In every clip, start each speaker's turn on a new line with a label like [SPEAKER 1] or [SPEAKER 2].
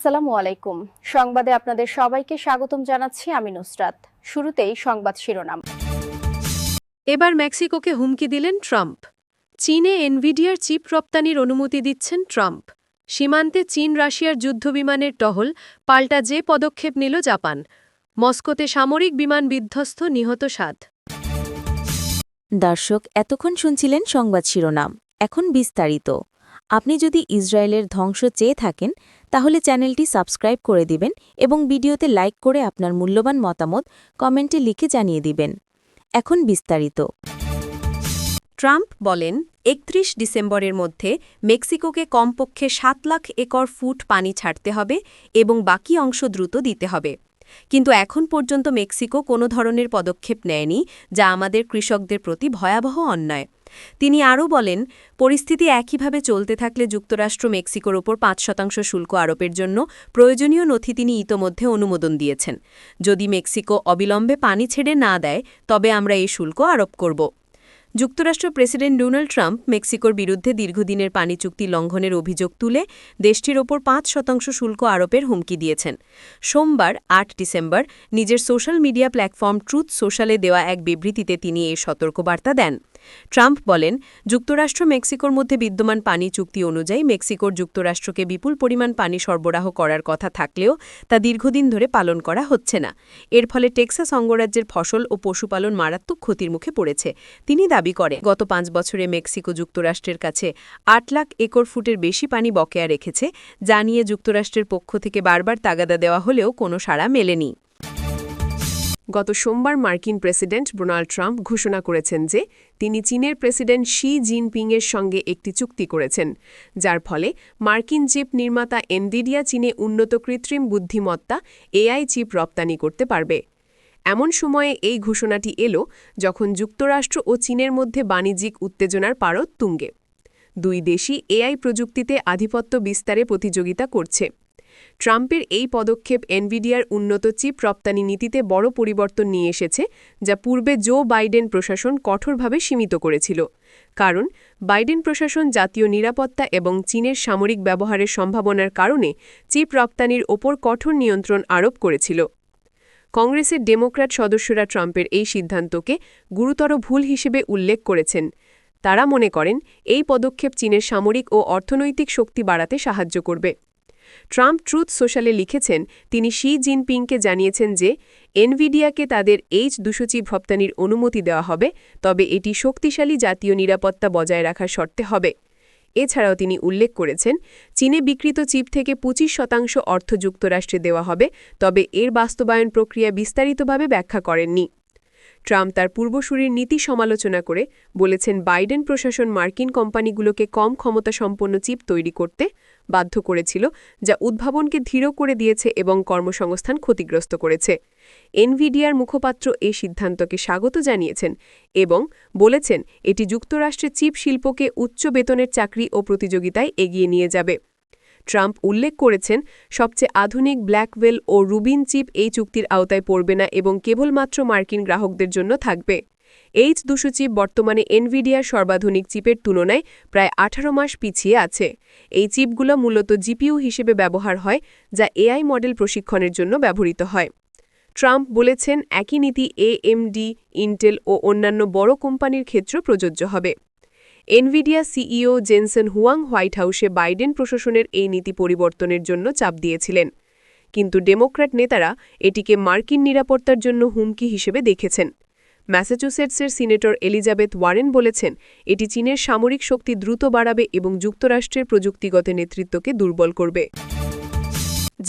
[SPEAKER 1] আসসালামু আলাইকুম। সংবাদে আপনাদের সবাইকে স্বাগতম জানাচ্ছি আমি নুসরাত। শুরুতেই সংবাদ শিরোনাম।
[SPEAKER 2] এবার মেক্সিকোকে হুমকি দিলেন ট্রাম্প। চীনে এনভিডিয়ার চিপ রপ্তানির অনুমতি দিচ্ছেন ট্রাম্প। সীমান্তে চীন রাশিয়ার যুদ্ধবিমানের টহল, পাল্টা যে পদক্ষেপ নিল জাপান। মস্কোতে সামরিক বিমান বিধ্বস্ত, নিহত ৭।
[SPEAKER 3] দর্শক, এতক্ষণ শুনছিলেন সংবাদ শিরোনাম। এখন বিস্তারিত। আপনি যদি ইসরায়েলের ধ্বংস চেয়ে থাকেন তাহলে চ্যানেলটি সাবস্ক্রাইব করে দিবেন এবং ভিডিওতে লাইক করে আপনার মূল্যবান মতামত কমেন্টে লিখে জানিয়ে দিবেন। এখন বিস্তারিত।
[SPEAKER 2] ট্রাম্প বলেন ৩১ ডিসেম্বরের মধ্যে মেক্সিকোকে কমপক্ষে ৭ লাখ একর ফুট পানি ছাড়তে হবে এবং বাকি অংশ দ্রুত দিতে হবে। কিন্তু এখন পর্যন্ত মেক্সিকো কোনো ধরনের পদক্ষেপ নেয়নি, যা আমাদের কৃষকদের প্রতি ভয়াবহ অন্যায়। তিনি আরও বলেন, পরিস্থিতি একইভাবে চলতে থাকলে যুক্তরাষ্ট্র মেক্সিকোর ওপর ৫% শুল্ক আরোপের জন্য প্রয়োজনীয় নথি তিনি ইতোমধ্যে অনুমোদন দিয়েছেন। যদি মেক্সিকো অবিলম্বে পানি ছেড়ে না দেয় তবে আমরা এই শুল্ক আরোপ করব। যুক্তরাষ্ট্র প্রেসিডেন্ট ডোনাল্ড ট্রাম্প মেক্সিকোর বিরুদ্ধে দীর্ঘদিনের পানি চুক্তি লঙ্ঘনের অভিযোগ তুলে দেশটির ওপর ৫% শুল্ক আরোপের হুমকি দিয়েছেন। সোমবার ৮ ডিসেম্বর নিজের সোশ্যাল মিডিয়া প্ল্যাটফর্ম ট্রুথ সোশ্যালে দেওয়া এক বিবৃতিতে তিনি এই সতর্কবার্তা দেন। ট্রাম্প বলেন, যুক্তরাষ্ট্র মেক্সিকোর মধ্যে বিদ্যমান পানি চুক্তি অনুযায়ী মেক্সিকোর যুক্তরাষ্ট্রকে বিপুল পরিমাণ পানি সরবরাহ করার কথা থাকলেও তা দীর্ঘদিন ধরে পালন করা হচ্ছে না। এর ফলে টেক্সাস অঙ্গরাজ্যের ফসল ও পশুপালন মারাত্মক ক্ষতির মুখে পড়েছে। তিনি দাবি করে, গত ৫ বছরে মেক্সিকো যুক্তরাষ্ট্রের কাছে ৮ লাখ একর ফুটের বেশি পানি বকেয়া রেখেছে, যা নিয়ে যুক্তরাষ্ট্রের পক্ষ থেকে বারবার তাগাদা দেওয়া হলেও কোনো সাড়া মেলেনি। গত সোমবার মার্কিন প্রেসিডেন্ট ডোনাল্ড ট্রাম্প ঘোষণা করেছেন যে তিনি চীনের প্রেসিডেন্ট শি জিনপিংয়ের সঙ্গে একটি চুক্তি করেছেন, যার ফলে মার্কিন চিপ নির্মাতা এনভিডিয়া চীনে উন্নত কৃত্রিম বুদ্ধিমত্তা এআই চিপ রপ্তানি করতে পারবে। এমন সময়ে এই ঘোষণাটি এলো যখন যুক্তরাষ্ট্র ও চীনের মধ্যে বাণিজ্যিক উত্তেজনার পারদ তুঙ্গে। দুই দেশই এআই প্রযুক্তিতে আধিপত্য বিস্তারে প্রতিযোগিতা করছে। ট্রাম্পের এই পদক্ষেপ এনভিডিয়ার উন্নত চিপ রপ্তানি নীতিতে বড় পরিবর্তন নিয়ে এসেছে, যা পূর্বে জো বাইডেন প্রশাসন কঠোরভাবে সীমিত করেছিল। কারণ বাইডেন প্রশাসন জাতীয় নিরাপত্তা এবং চীনের সামরিক ব্যবহারের সম্ভাবনার কারণে চিপ রপ্তানির ওপর কঠোর নিয়ন্ত্রণ আরোপ করেছিল। কংগ্রেসের ডেমোক্র্যাট সদস্যরা ট্রাম্পের এই সিদ্ধান্তকে গুরুতর ভুল হিসেবে উল্লেখ করেছেন। তারা মনে করেন এই পদক্ষেপ চীনের সামরিক ও অর্থনৈতিক শক্তি বাড়াতে সাহায্য করবে। ট্রাম্প ট্রুথ সোশ্যালে লিখেছেন, তিনি শি জিনপিংকে জানিয়েছেন যে এনভিডিয়াকে তাদের H200 চিপ রপ্তানির অনুমতি দেওয়া হবে, তবে এটি শক্তিশালী জাতীয় নিরাপত্তা বজায় রাখার শর্তে হবে। এছাড়াও তিনি উল্লেখ করেছেন, চীনে বিক্রিত চিপ থেকে ২৫% অর্থ যুক্তরাষ্ট্রে দেওয়া হবে, তবে এর বাস্তবায়ন প্রক্রিয়া বিস্তারিতভাবে ব্যাখ্যা করেননি। ট্রাম্প তার পূর্বসূরির নীতি সমালোচনা করে বলেছেন, বাইডেন প্রশাসন মার্কিন কোম্পানিগুলোকে কম ক্ষমতাসম্পন্ন চিপ তৈরি করতে বাধ্য করেছিল, যা উদ্ভাবনকে ধীর করে দিয়েছে এবং কর্মসংস্থান ক্ষতিগ্রস্ত করেছে। এনভিডিয়ার মুখপাত্র এই সিদ্ধান্তকে স্বাগত জানিয়েছেন এবং বলেছেন, এটি যুক্তরাষ্ট্রের চিপ শিল্পকে উচ্চ বেতনের চাকরি ও প্রতিযোগিতায় এগিয়ে নিয়ে যাবে। ট্রাম্প উল্লেখ করেছেন, সবচেয়ে আধুনিক ব্ল্যাকওয়েল ও রুবিন চিপ এই চুক্তির আওতায় পড়বে না এবং কেবলমাত্র মার্কিন গ্রাহকদের জন্য থাকবে। H200 চিপ বর্তমানে এনভিডিয়ার সর্বাধুনিক চিপের তুলনায় প্রায় 18 মাস পিছিয়ে আছে। এই চিপগুলো মূলত জিপিইউ হিসেবে ব্যবহার হয়, যা এআই মডেল প্রশিক্ষণের জন্য ব্যবহৃত হয়। ট্রাম্প বলেছেন, একই নীতি AMD, ইন্টেল ও অন্যান্য বড় কোম্পানির ক্ষেত্রে প্রযোজ্য হবে। Nvidia CEO Jensen Huang white হাউসে বাইডেন প্রশাসনের এই নীতি পরিবর্তনের জন্য চাপ দিয়েছিলেন, কিন্তু ডেমোক্র্যাট নেতারা এটিকে মার্কিন নিরাপত্তার জন্য হুমকি হিসেবে দেখেছেন। ম্যাসাচুসেটসের সিনেটর এলিজাবেথ ওয়ারেন বলেছেন, এটি চীনের সামরিক শক্তি দ্রুত বাড়াবে এবং যুক্তরাষ্ট্রের প্রযুক্তিগত নেতৃত্বকে দুর্বল করবে।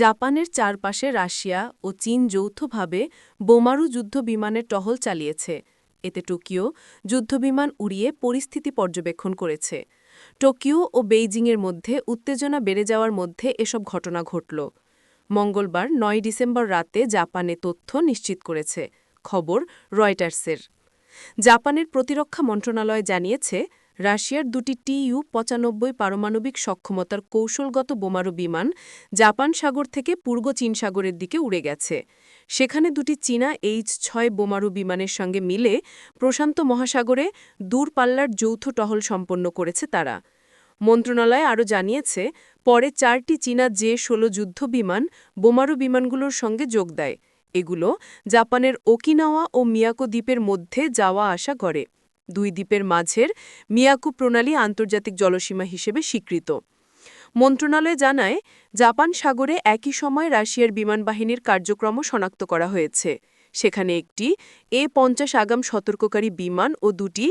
[SPEAKER 2] জাপানের চারপাশে রাশিয়া ও চীন যৌথভাবে বোমারু যুদ্ধবিমানের টহল চালিয়েছে। এতে টোকিও যুদ্ধবিমান উড়িয়ে পরিস্থিতি পর্যবেক্ষণ করেছে। টোকিও ও বেইজিংয়ের মধ্যে উত্তেজনা বেড়ে যাওয়ার মধ্যে এসব ঘটনা ঘটল। মঙ্গলবার ৯ ডিসেম্বর রাতে জাপানে তথ্য নিশ্চিত করেছে খবর রয়টার্সের। জাপানের প্রতিরক্ষা মন্ত্রণালয় জানিয়েছে, রাশিয়ার দুটি TU-95 পারমাণবিক সক্ষমতার কৌশলগত বোমারু বিমান জাপান সাগর থেকে পূর্ব চীন সাগরের দিকে উড়ে গেছে। সেখানে দুটি চীনা H-6 বোমারু বিমানের সঙ্গে মিলে প্রশান্ত মহাসাগরে দূরপাল্লার যৌথ টহল সম্পন্ন করেছে তারা।
[SPEAKER 4] মন্ত্রণালয় আরও জানিয়েছে, পরে 4টি চীনা জে-16 যুদ্ধবিমান বোমারু বিমানগুলোর সঙ্গে যোগ দেয়। এগুলো জাপানের ওকিনাওয়া ও মিয়াকো দ্বীপের মধ্যে যাওয়া আসা করে। দুই দ্বীপের মাঝের মিয়াকো প্রণালী আন্তর্জাতিক জলসীমা হিসেবে স্বীকৃত। মন্ত্রণালয় জানায়, জাপান সাগরে একই সময় রাশিয়ার বিমানবাহিনীর কার্যক্রমও শনাক্ত করা হয়েছে। সেখানে একটি A-50 আগাম সতর্ককারী বিমান ও দুটি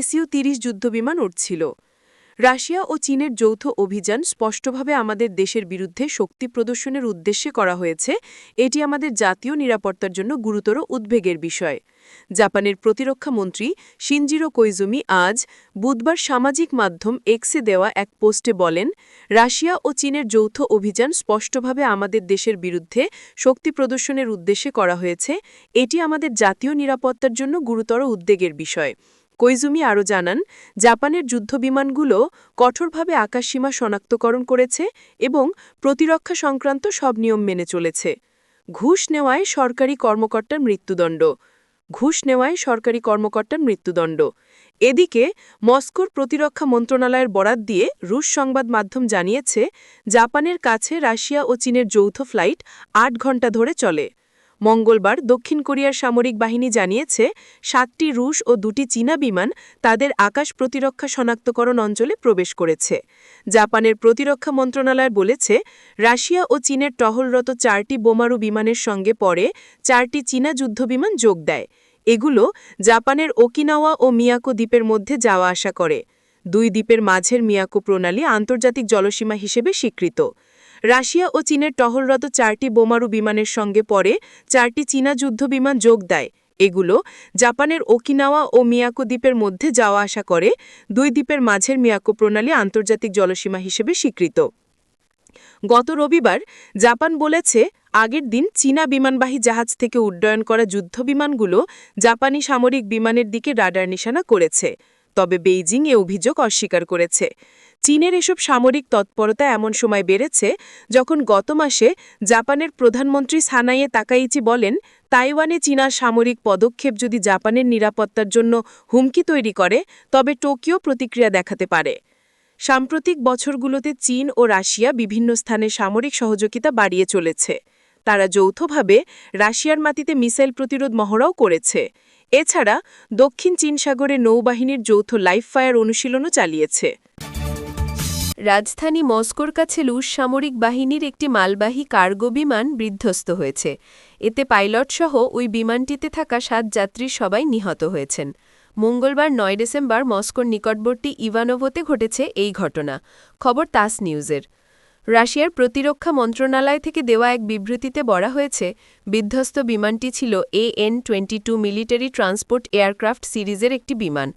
[SPEAKER 4] SU-30 যুদ্ধবিমান উড়ছিল। রাশিয়া ও চীনের যৌথ অভিযান স্পষ্টভাবে আমাদের দেশের বিরুদ্ধে শক্তি প্রদর্শনের উদ্দেশ্যে করা হয়েছে। এটি আমাদের জাতীয় নিরাপত্তার জন্য গুরুতর উদ্বেগের বিষয়। জাপানের প্রতিরক্ষা মন্ত্রী শিনজিরো কোইজুমি আজ বুধবার সামাজিক মাধ্যম এক্সে দেওয়া এক পোস্টে বলেন, রাশিয়া ও চীনের যৌথ অভিযান স্পষ্টভাবে আমাদের দেশের বিরুদ্ধে শক্তি প্রদর্শনের উদ্দেশ্যে করা হয়েছে। এটি আমাদের জাতীয় নিরাপত্তার জন্য গুরুতর উদ্বেগের বিষয়। কোইজুমি আরও জানান, জাপানের যুদ্ধবিমানগুলো কঠোরভাবে আকাশসীমা শনাক্তকরণ করেছে এবং প্রতিরক্ষা সংক্রান্ত সব নিয়ম মেনে চলেছে। ঘুষ নেওয়ায় সরকারি কর্মকর্তার মৃত্যুদণ্ড। এদিকে মস্কোর প্রতিরক্ষা মন্ত্রণালয়ের বরাত দিয়ে রুশ সংবাদ মাধ্যম জানিয়েছে, জাপানের কাছে রাশিয়া ও চীনের যৌথ ফ্লাইট 8 ঘণ্টা ধরে চলে। মঙ্গলবার দক্ষিণ কোরিয়ার সামরিক বাহিনী জানিয়েছে, 7টি রুশ ও 2টি চীনা বিমান তাদের আকাশ প্রতিরক্ষা শনাক্তকরণ অঞ্চলে প্রবেশ করেছে। জাপানের প্রতিরক্ষা মন্ত্রণালয় বলেছে, রাশিয়া ও চীনের টহলরত 4টি বোমারু বিমানের সঙ্গে পরে 4টি চীনা যুদ্ধবিমান যোগ দেয়। এগুলো জাপানের ওকিনাওয়া ও মিয়াকো দ্বীপের মধ্যে যাওয়া আসা করে। দুই দ্বীপের মাঝের মিয়াকো প্রণালী আন্তর্জাতিক জলসীমা হিসেবে স্বীকৃত। রাশিয়া ও চীনের টহলরত 4টি বোমারু বিমানের সঙ্গে পরে 4টি চীনা যুদ্ধবিমান যোগ দেয়। এগুলো জাপানের ওকিনাওয়া ও মিয়াকো দ্বীপের মধ্যে যাওয়া আসা করে। দুই দ্বীপের মাঝের মিয়াকো প্রণালী আন্তর্জাতিক জলসীমা হিসেবে স্বীকৃত। গত রবিবার জাপান বলেছে, আগের দিন চীনা বিমানবাহী জাহাজ থেকে উড্ডয়ন করা যুদ্ধবিমানগুলো জাপানি সামরিক বিমানের দিকে রাডার নিশানা করেছে। তবে বেইজিং এ অভিযোগ অস্বীকার করেছে। চীনের এসব সামরিক তৎপরতা এমন সময় বেড়েছে যখন গত মাসে জাপানের প্রধানমন্ত্রী সানায়ে তাকাইচি বলেন, তাইওয়ানে চীনার সামরিক পদক্ষেপ যদি জাপানের নিরাপত্তার জন্য হুমকি তৈরি করে, তবে টোকিও প্রতিক্রিয়া দেখাতে পারে। সাম্প্রতিক বছরগুলোতে চীন ও রাশিয়া বিভিন্ন স্থানে সামরিক সহযোগিতা বাড়িয়ে চলেছে। তারা যৌথভাবে রাশিয়ার মাটিতে মিসাইল প্রতিরোধ মহড়াও করেছে। এছাড়া দক্ষিণ চীন সাগরে নৌবাহিনীর যৌথ লাইভ ফায়ার অনুশীলনও চালিয়েছে।
[SPEAKER 2] রাজধানী মস্কোর কাছে রুশ সামরিক বাহিনীর একটি মালবাহী কার্গো বিমান বিধ্বস্ত হয়েছে। এতে পাইলটসহ ওই বিমানটিতে থাকা 7 যাত্রীর সবাই নিহত হয়েছেন। মঙ্গলবার 9 ডিসেম্বর মস্কোর নিকটবর্তী ইভানোভোতে ঘটেছে এই ঘটনা। খবর তাস নিউজের। রাশিয়ার প্রতিরক্ষা মন্ত্রণালয় থেকে দেওয়া এক বিবৃতিতে বলা হয়েছে, বিধ্বস্ত বিমানটি ছিল AN-22 মিলিটারি ট্রান্সপোর্ট এয়ারক্রাফট সিরিজের একটি বিমান।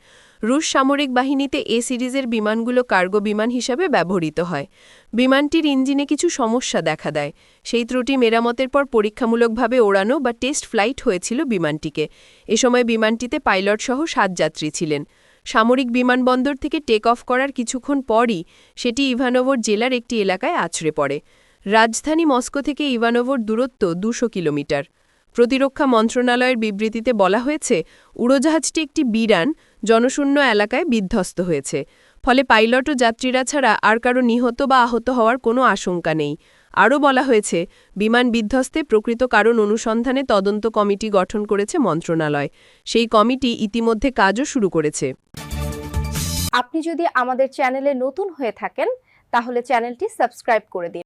[SPEAKER 2] রুশ সামরিক বাহিনীতে এ সিরিজের বিমানগুলো কার্গো বিমান হিসাবে ব্যবহৃত হয়। বিমানটির ইঞ্জিনে কিছু সমস্যা দেখা দেয়। সেই ত্রুটি মেরামতের পর পরীক্ষামূলকভাবে ওড়ানো বা টেস্ট ফ্লাইট হয়েছিল বিমানটিকে। এ সময় বিমানটিতে পাইলটসহ 7 যাত্রী ছিলেন। সামরিক বিমানবন্দর থেকে টেক অফ করার কিছুক্ষণ পরই সেটি ইভানোভোর জেলার একটি এলাকায় আছড়ে পড়ে। রাজধানী মস্কো থেকে ইভানোভোর দূরত্ব 200 কিলোমিটার। প্রতিরক্ষা মন্ত্রণালয়ের বিবৃতিতে বলা হয়েছে, উড়োজাহাজটি একটি বিরান জনশূন্য এলাকায় বিধ্বস্ত হয়েছে। ফলে পাইলট ও যাত্রীরা ছাড়া আর কারো নিহত বা আহত হওয়ার কোনো আশঙ্কা নেই। আরও বলা হয়েছে, বিমান বিধ্বস্তে প্রকৃত কারণ অনুসন্ধানে তদন্ত কমিটি গঠন করেছে মন্ত্রণালয়। সেই কমিটি ইতিমধ্যে কাজও শুরু করেছে।
[SPEAKER 1] আপনি যদি আমাদের চ্যানেলে নতুন হয়ে থাকেন, তাহলে চ্যানেলটি সাবস্ক্রাইব করে দিন।